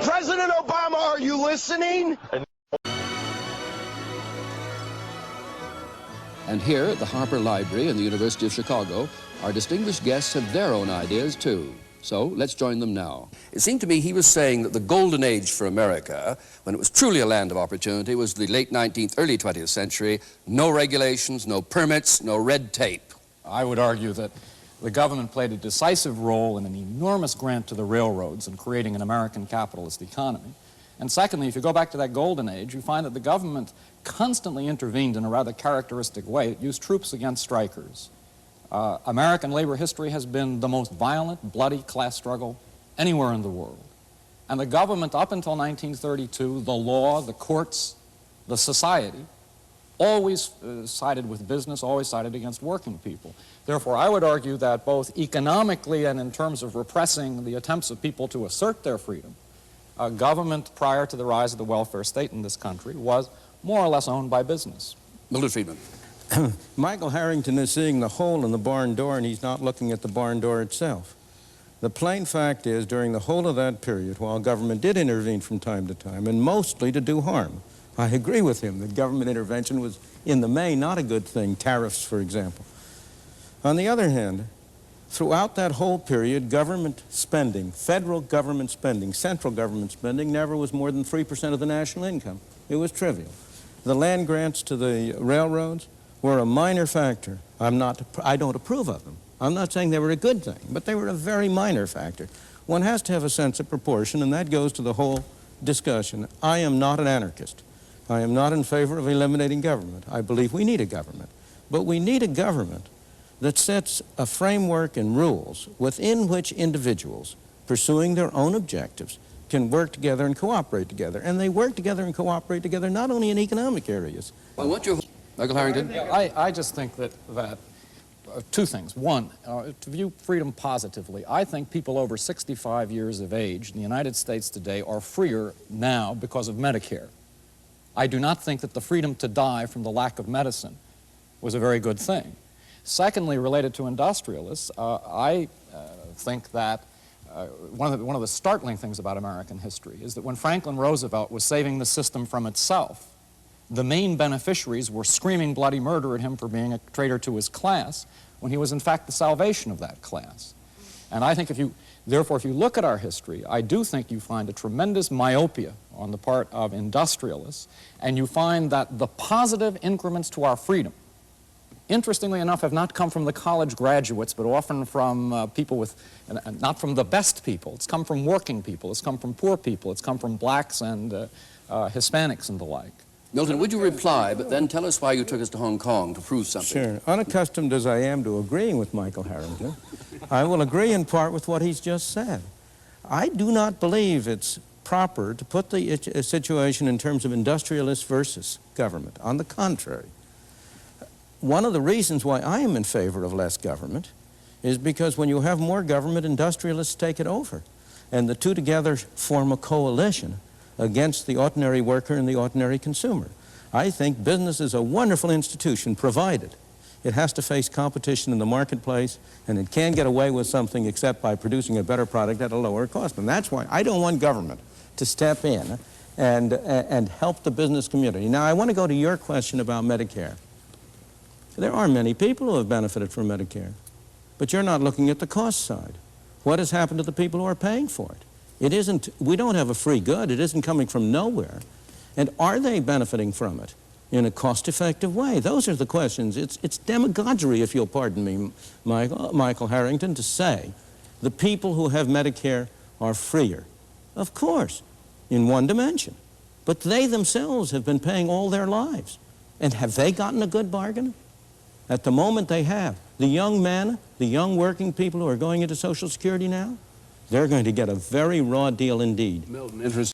President Obama, are you listening? And here at the Harper Library in the University of Chicago, our distinguished guests have their own ideas too. So let's join them now. It seemed to me he was saying that the golden age for America, when it was truly a land of opportunity, was the late 19th, early 20th century. No regulations, no permits, no red tape. I would argue that the government played a decisive role in an enormous grant to the railroads in creating an American capitalist economy. And secondly, if you go back to that golden age, you find that the government constantly intervened in a rather characteristic way. It used troops against strikers. American labor history has been the most violent, bloody class struggle anywhere in the world. And the government, up until 1932, the law, the courts, the society, always sided with business, always sided against working people. Therefore, I would argue that both economically and in terms of repressing the attempts of people to assert their freedom, government prior to the rise of the welfare state in this country was more or less owned by business. Milton Friedman. Michael Harrington is seeing the hole in the barn door, and he's not looking at the barn door itself. The plain fact is, during the whole of that period, while government did intervene from time to time, and mostly to do harm, I agree with him that government intervention was, in the main, not a good thing, tariffs, for example. On the other hand, throughout that whole period, government spending, federal government spending, central government spending, never was more than 3% of the national income. It was trivial. The land grants to the railroads were a minor factor. I don't approve of them. I'm not saying they were a good thing, but they were a very minor factor. One has to have a sense of proportion, and that goes to the whole discussion. I am not an anarchist. I am not in favor of eliminating government. I believe we need a government. But we need a government that sets a framework and rules within which individuals, pursuing their own objectives, can work together and cooperate together. And they work together and cooperate together not only in economic areas. Well, what's your... Michael Harrington? I just think that two things. One, to view freedom positively, I think people over 65 years of age in the United States today are freer now because of Medicare. I do not think that the freedom to die from the lack of medicine was a very good thing. Secondly, related to industrialists, I think that one of the startling things about American history is that when Franklin Roosevelt was saving the system from itself, the main beneficiaries were screaming bloody murder at him for being a traitor to his class, when he was in fact the salvation of that class. And I think therefore, if you look at our history, I do think you find a tremendous myopia on the part of industrialists, and you find that the positive increments to our freedom, interestingly enough, have not come from the college graduates, but often from people with, not from the best people. It's come from working people, it's come from poor people, it's come from blacks and Hispanics and the like. Milton, would you reply, but then tell us why you took us to Hong Kong to prove something? Sure. Unaccustomed as I am to agreeing with Michael Harrington, I will agree in part with what he's just said. I do not believe it's proper to put the situation in terms of industrialists versus government. On the contrary, one of the reasons why I am in favor of less government is because when you have more government, industrialists take it over. And the two together form a coalition against the ordinary worker and the ordinary consumer. I think business is a wonderful institution, provided it has to face competition in the marketplace, and it can't get away with something except by producing a better product at a lower cost. And that's why I don't want government to step in and help the business community. Now, I want to go to your question about Medicare. There are many people who have benefited from Medicare, but you're not looking at the cost side. What has happened to the people who are paying for it? It isn't, we don't have a free good. It isn't coming from nowhere. And are they benefiting from it in a cost-effective way? Those are the questions. It's demagoguery, if you'll pardon me, Michael Harrington, to say the people who have Medicare are freer. Of course, in one dimension. But they themselves have been paying all their lives. And have they gotten a good bargain? At the moment they have. The young men, the young working people who are going into Social Security now, they're going to get a very raw deal indeed. Milton, interesting.